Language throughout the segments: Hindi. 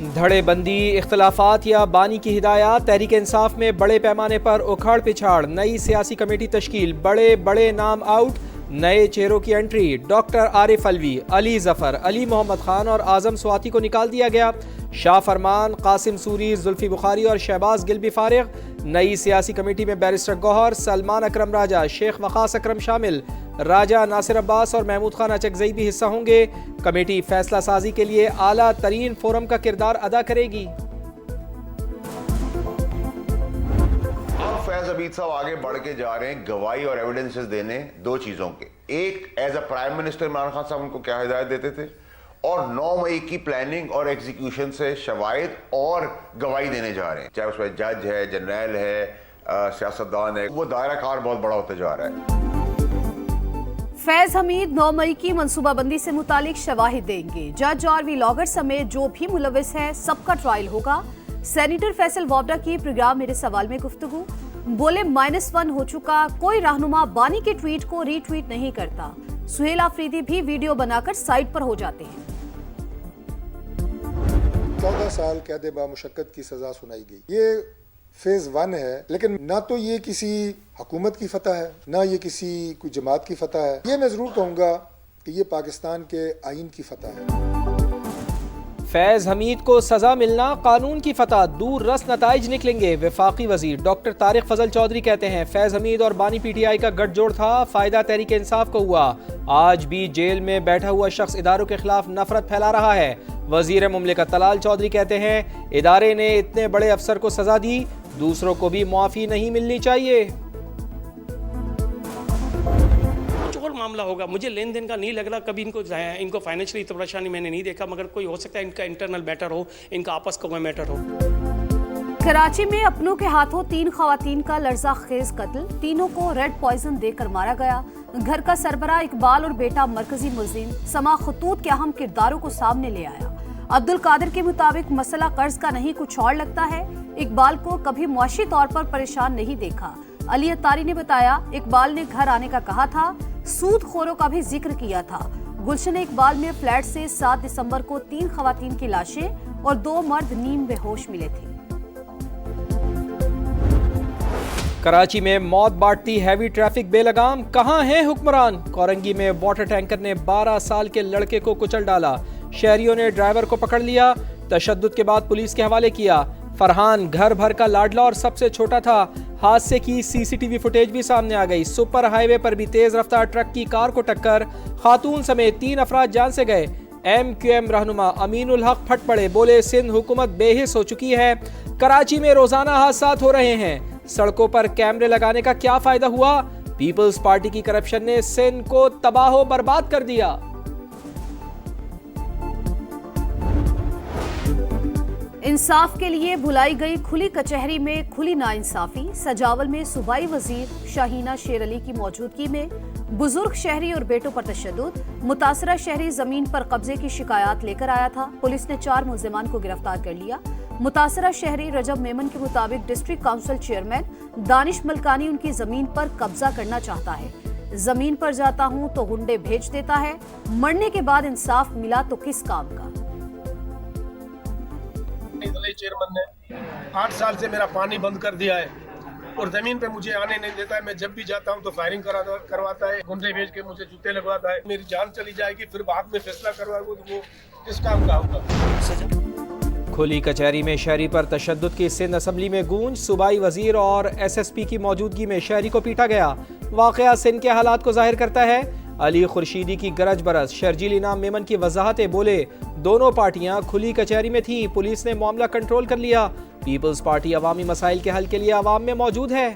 धड़ेबंदी, इख्तलाफात या बानी की हिदायत, तहरीक इंसाफ में बड़े पैमाने पर उखाड़ पिछाड़, नई सियासी कमेटी तश्कील, बड़े बड़े नाम आउट, नए चेहरों की एंट्री। डॉक्टर आरिफ अलवी, अली जफर, अली मोहम्मद खान और आजम स्वाति को निकाल दिया गया। शाह फरमान, कासिम सूरी, जुल्फी बुखारी और शहबाज गिल भी फारिग। नई सियासी कमेटी में बैरिस्टर गौहर, सलमान अकरम राजा, शेख वकास अकरम शामिल। राजा नासिर अब्बास और महमूद खान अचकजई भी हिस्सा होंगे। कमेटी फैसला साजी के लिए आला तरीन फोरम का किरदार अदा करेगी। फैज हमीद साहब आगे बढ़ के जा रहे हैं गवाही और एविडेंसेस देने दो चीजों के। एक, as a prime minister Imran Khan साहब उनको क्या हिदायत देते थे, और 9 मई की प्लानिंग और एग्जीक्यूशन से शवाहिद और गवाही देने जा रहे हैं। चाहे उसमें जज है, जनरल है, सियासतदान है, वो दायरा कार बहुत बड़ा होता जा रहा है। फैज हमीद 9 मई की मनसूबाबंदी से मुतालिक शवाहिद देंगे। जज और व्लॉगर समेत जो भी मुलविस है सबका ट्रायल होगा। सेनेटर फैसल वावडा की प्रोग्राम मेरे सवाल में गुफ्तगू, बोले -1 हो चुका, कोई रहनुमा बानी के ट्वीट को रीट्वीट नहीं करता। सुहेल आफरीदी भी वीडियो बनाकर साइट पर हो जाते हैं। 14 साल कैद बामुशक्कत की सजा सुनाई गई। ये फेज 1 है, लेकिन ना तो ये किसी हुकूमत की फतह है, ना ये किसी कोई जमात की फतह है। ये मैं जरूर कहूँगा कि ये पाकिस्तान के आइन की फतह है। फैज हमीद को सजा मिलना कानून की फतह, दूर रस नताइज निकलेंगे। वफाकी वजीर डॉक्टर तारिक फजल चौधरी कहते हैं फैज हमीद और बानी PTI का गठजोड़ था, फायदा तहरीक इंसाफ को हुआ। आज भी जेल में बैठा हुआ शख्स इदारों के खिलाफ नफरत फैला रहा है। वजीर मुमलिकत तलाल चौधरी कहते हैं इदारे ने इतने बड़े अफसर को सजा दी, दूसरों को भी मुआफी नहीं मिलनी चाहिए। मामला होगा, मुझे लेन देन का नहीं लग रहा, कभी इनको फाइनेंशियली तो परेशानी मैंने नहीं देखा, मगर कोई हो सकता है इनका इंटरनल मैटर हो, इनका आपस का कोई मैटर हो। कराची में अपनों के हाथों 3 खवातीन का लर्जा खेज कत्ल, तीनों को रेड पॉइजन देकर मारा गया। घर का सरबराह इकबाल और बेटा मरकजी मुल्जिम समा खतूत के अहम किरदारों को सामने ले आया। अब्दुल कादिर के मुताबिक मसला कर्ज का नहीं कुछ और लगता है। इकबाल को कभी मुआशी तौर पर परेशान नहीं देखा। अली अत्तारी ने बताया इकबाल ने घर आने का कहा था, सूद खोरों का भी जिक्र किया था। गुलशन इकबाल में फ्लैट से 7 दिसंबर को 3 खवातीन की लाशें और 2 मर्द नीम बेहोश मिले थे। कराची में मौत बांटती हैवी ट्रैफिक बेलगाम, कहां हैं हुक्मरान। कोरंगी में वाटर टैंकर ने 12 साल के लड़के को कुचल डाला, शहरियों ने ड्राइवर को पकड़ लिया, तशद्दुद के बाद पुलिस के हवाले किया। फरहान घर भर का लाडला और सबसे छोटा था। हादसे की CCTV फुटेज भी सामने आ गई। सुपर हाईवे पर भी तेज रफ्तार ट्रक की कार को टक्कर, खातून समेत 3 अफराद जान से गए। MQM रहनुमा अमीनुल हक फट पड़े, बोले सिंध हुकूमत बेहिस हो चुकी है। कराची में रोजाना हादसात हो रहे हैं, सड़कों पर कैमरे लगाने का क्या फायदा हुआ। पीपल्स पार्टी की करप्शन ने सिंध को तबाहो बर्बाद कर दिया। इंसाफ के लिए बुलाई गई खुली कचहरी में खुली नाइंसाफी। सजावल में सूबाई वजीर शाहीना शेर अली की मौजूदगी में बुजुर्ग शहरी और बेटों पर तशद्दुद। मुतासरा शहरी जमीन पर कब्जे की शिकायत लेकर आया था। पुलिस ने 4 मुल्जिमान को गिरफ्तार कर लिया। मुतासरा शहरी रजब मेमन के मुताबिक district council chairman Danish Malkani उनकी जमीन पर कब्जा करना चाहता है। जमीन पर जाता हूं तो गुंडे भेज देता है, मरने के बाद इंसाफ मिला तो किस काम का। चेयरमैन ने 8 साल से मेरा पानी बंद कर दिया है और जमीन पे मुझे आने नहीं देता है। मैं जब भी जाता हूँ तो फायरिंग करवाता है, गुंडे भेज के मुझे जूते लगवाता है। मेरी जान चली जाएगी, फिर बाद में फैसला करवाएगा तो वो किस काम का होगा। खुली कचहरी में शहरी पर तशद्दुद की सिंध असम्बली में गूंज। सूबाई वजीर और SSP की मौजूदगी में शहरी को पीटा गया। वाकया सिंध के हालात को जाहिर करता है। अली खुर्शीदी की गरज बरस, शर्जील इनाम मेमन की वजाहतें, बोले दोनों पार्टियां खुली कचहरी में थी, पुलिस ने मामला कंट्रोल कर लिया। पीपल्स पार्टी अवामी मसाइल के हल के लिए अवाम में मौजूद है।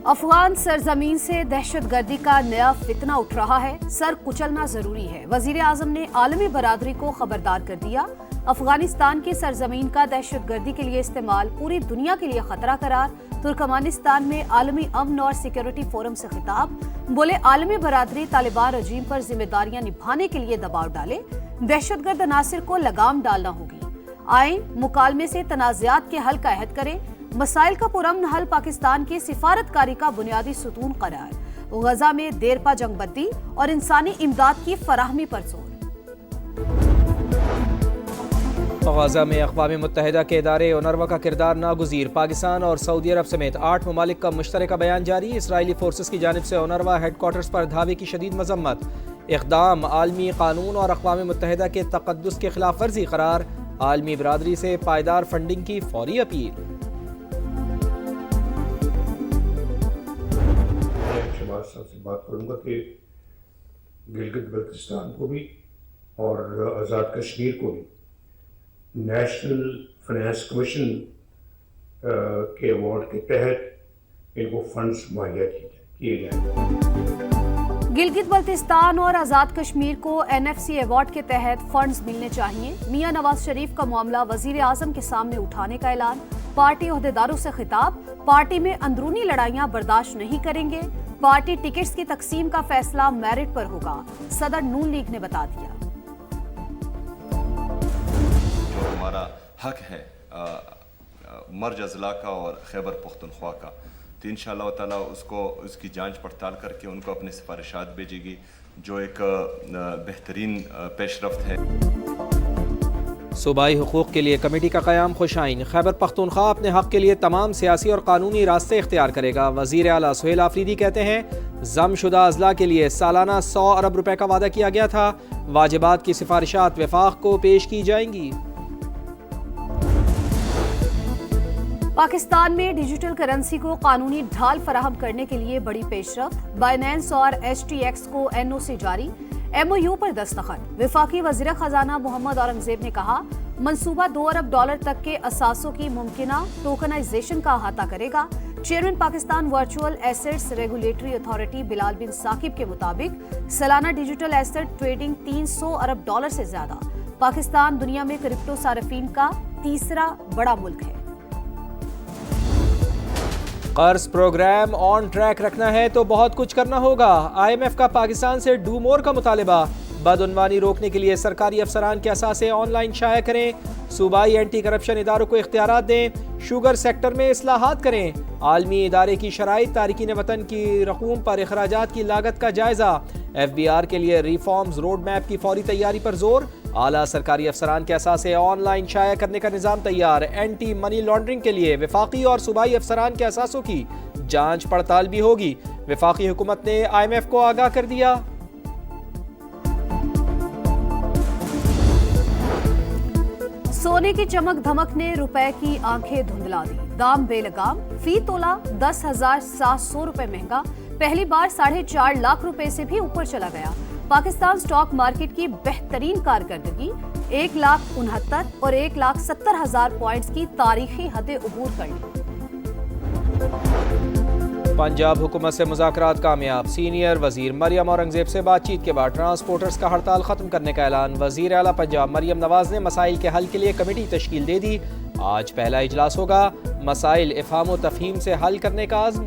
अफगान सरजमीन से दहशतगर्दी का नया फितना उठ रहा है, सर कुचलना जरूरी है। वजीर आजम ने आलमी बरादरी को खबरदार कर दिया। अफगानिस्तान की सरजमीन का दहशतगर्दी के लिए इस्तेमाल पूरी दुनिया के लिए खतरा करार। तुर्कमानिस्तान में आलमी अमन और सिक्योरिटी फोरम से खिताब, बोले आलमी बरादरी तालिबान रजीम पर जिम्मेदारियां निभाने के लिए दबाव डाले, दहशतगर्द अनासिर को लगाम डालना होगी। आए मुकालमे से तनाज़ात के हल का अहद करें, मसाइल का पुरअमन हल पाकिस्तान की सिफारतकारी का बुनियादी सुतून करार। गजा में देरपा जंगबंदी और इंसानी इमदाद की फराहमी पर जोर। गाज़ा में अक़वाम मुत्तहिदा के इदारे ओनरवा का किरदार नागुज़ीर। पाकिस्तान और सऊदी अरब समेत 8 ममालिक का मुश्तरका बयान जारी। इसराइली फोर्सेस की जानिब से ओनरवा हेडक्वार्टर्स पर धावे की शदीद मजम्मत। इक़दाम आलमी कानून और अक़वाम मुत्तहिदा के तक़द्दुस के खिलाफ वर्जी करार। आलमी बरादरी से पायदार फंडिंग की फौरी अपील। शहबाज साहब से बात करूँगा कि गिलगित बल्तिस्तान को भी और आज़ाद कश्मीर को भी नेशनल फाइनेंस कमीशन के अवार्ड के तहत इनको फंड्स मुहैया किए जाए। गिलगित बल्तिस्तान और आज़ाद कश्मीर को NFC अवार्ड के तहत फंड्स मिलने चाहिए। मियां नवाज शरीफ का मामला वजीर आजम के सामने उठाने का ऐलान। पार्टी ओहदेदारों से खिताब, पार्टी में अंदरूनी लड़ाइयां बर्दाश्त नहीं करेंगे। पार्टी टिकट्स की तकसीम का फैसला मेरिट पर होगा, सदर नून लीग ने बता दिया। जो हमारा हक है मर्ज अजला का और खैबर पख्तूनख्वा का, तो इंशाअल्लाह ताला उसकी जांच पड़ताल करके उनको अपने सिफारिशात भेजेगी, जो एक बेहतरीन पेशरफ्त है। सूबाई हुकूक के लिए कमेटी का क़याम खुशाइन। खैबर पख्तूनख्वा अपने हक़ के लिए तमाम सियासी और कानूनी रास्ते इख्तियार करेगा। वज़ीर आला सुहेल आफरीदी कहते हैं ज़मशुदा अज़ला के लिए सालाना 100 अरब रुपए का वादा किया गया था। वाजिबात की सिफारिशात वफाक को पेश की जाएंगी। पाकिस्तान में डिजिटल करेंसी को कानूनी ढाल फराहम करने के लिए बड़ी पेशरफ्त। बाइनेंस और HTX को NOC जारी। MOU पर दस्तखत। वफाकी वज़ीर खजाना मोहम्मद औरंगजेब ने कहा मंसूबा $2 अरब तक के असासों की मुमकिना टोकनाइजेशन का अहाता करेगा। Chairman Pakistan virtual assets regulatory authority Bilal bin Saqib के मुताबिक सालाना डिजिटल एसेट ट्रेडिंग $300 अरब से ज्यादा। पाकिस्तान दुनिया में क्रिप्टो सार्फिन का तीसरा बड़ा मुल्क है। कर्ज प्रोग्राम ऑन ट्रैक रखना है तो बहुत कुछ करना होगा। IMF का पाकिस्तान से डू मोर का मुतालिबा। बदउनवानी रोकने के लिए सरकारी अफसरान के असासे ऑनलाइन शाया करें। सूबाई एंटी करप्शन इदारों को इख्तियारात दें। शुगर सेक्टर में इस्लाहात करें। आलमी इदारे की शराइत तारिकीन वतन की रकूम पर अखराजात की लागत का जायजा। FBR के लिए रिफॉर्म्स रोड मैप की फौरी तैयारी पर जोर। आला सरकारी अफसरान के असासे ऑनलाइन शाया करने का निज़ाम तैयार। एंटी मनी लॉन्ड्रिंग के लिए वफाकी और सूबाई अफसरान के असासों की जांच पड़ताल भी होगी। वफाकी हुकूमत ने IMF को आगाह कर दिया। सोने की चमक धमक ने रुपए की आंखें धुंधला दी। दाम बेलगाम, फी तोला 10,700 रुपए महंगा। पहली बार 4.5 लाख रुपए से भी ऊपर चला गया। पाकिस्तान स्टॉक मार्केट की बेहतरीन कारकर्दगी 1,69,000 और 1,70,000 पॉइंट्स की तारीखी हदें उबूर कर ली। पंजाब हुकूमत से मुज़ाकरात कामयाब। सीनियर वजीर मरियम औरंगजेब से बातचीत के बाद ट्रांसपोर्टर्स का हड़ताल खत्म करने का ऐलान। वजीर आला पंजाब मरियम नवाज ने मसाइल के हल के लिए कमेटी तश्कील दे दी। आज पहला इजलास होगा। मसाइल इफ़हाम व तफ़हीम से हल करने का आज़्म।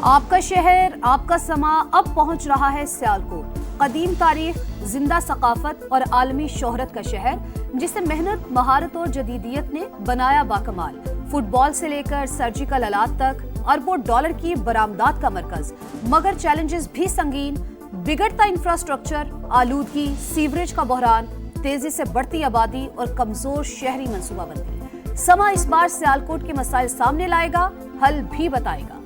आपका शहर, आपका समा अब पहुंच रहा है सियालकोट। कदीम तारीख, जिंदा सकाफत और आलमी शोहरत का शहर, जिसे मेहनत, महारत और जदीदियत ने बनाया बाकमाल। फुटबॉल से लेकर सर्जिकल आलात तक अरबों डॉलर की बरामदात का मरकज। मगर चैलेंजेस भी संगीन। बिगड़ता इंफ्रास्ट्रक्चर, आलूदगी, सीवरेज का बहरान, तेजी से बढ़ती आबादी और कमजोर शहरी मनसूबाबंदी। समा इस बार सियालकोट के मसाइल सामने लाएगा, हल भी बताएगा।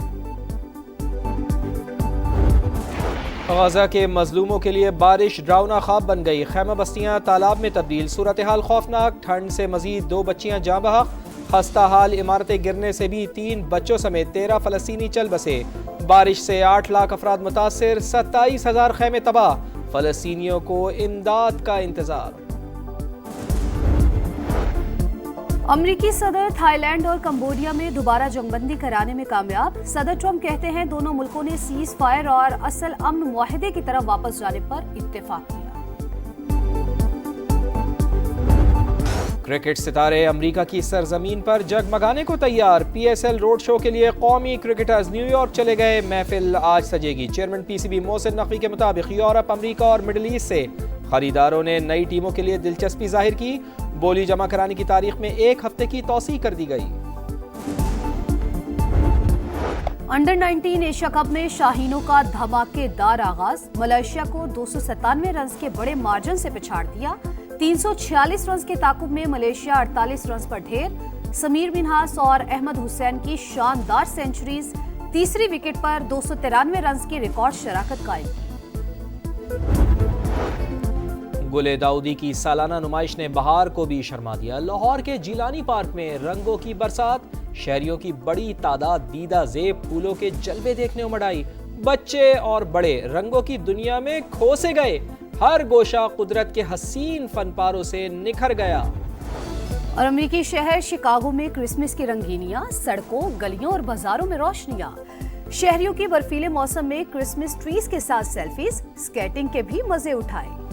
गाज़ा के मजलूमों के लिए बारिश डरावना ख्वाब बन गई। खैमा बस्तियां तालाब में तब्दील। सूरत हाल खौफनाक। ठंड से मजीद 2 बच्चियां जाँ बहक। खस्ता हाल इमारतें गिरने से भी 3 बच्चों समेत 13 फ़लस्तीनी चल बसे। बारिश से 8 लाख अफराद मुतासिर। 27,000 खैमे तबाह। फ़लस्तीनियों को इमदाद का इंतजार। अमरीकी सदर थाईलैंड और कंबोडिया में दोबारा जंगबंदी कराने में कामयाब। सदर ट्रंप कहते हैं दोनों मुल्कों ने सीज फायर और असल अमन मुआहदे की तरफ वापस जाने पर इत्तेफाक किया। क्रिकेट सितारे अमेरिका की सरजमीन पर जगमगाने को तैयार। PSL रोड शो के लिए कौमी क्रिकेटर्स न्यूयॉर्क चले गए। महफिल आज सजेगी। चेयरमैन PCB मोहसिन नकवी के मुताबिक यूरोप, अमेरिका और मिडल ईस्ट से खरीदारों ने नई टीमों के लिए दिलचस्पी जाहिर की। बोली जमा कराने की तारीख में 1 हफ्ते की तौसीह कर दी गई। अंडर 19 एशिया कप में शाहीनों का धमाकेदार आगाज। मलेशिया को 297 रन के बड़े मार्जिन से पिछाड़ दिया। 346 रन के ताकुब में मलेशिया 48 रन पर ढेर। समीर मिन्हास और अहमद हुसैन की शानदार सेंचुरीज। तीसरी विकेट पर 293 रन की रिकॉर्ड शराकत कायम की। गुले दाऊदी की सालाना नुमाइश ने बहार को भी शर्मा दिया। लाहौर के जिलानी पार्क में रंगों की बरसात। शहरियों की बड़ी तादाद दीदा ज़ेब फूलों के जलवे देखने उमड़ आई। बच्चे और बड़े रंगों की दुनिया में खो से गए। हर गोशा कुदरत के हसीन फनपारों से निखर गया। और अमेरिकी शहर शिकागो में क्रिसमस की रंगीनियां, सड़कों, गलियों और बाजारों में रोशनियां। शहरियों की बर्फीले मौसम में क्रिसमस ट्रीज के साथ सेल्फीज, स्केटिंग के भी मजे उठाए।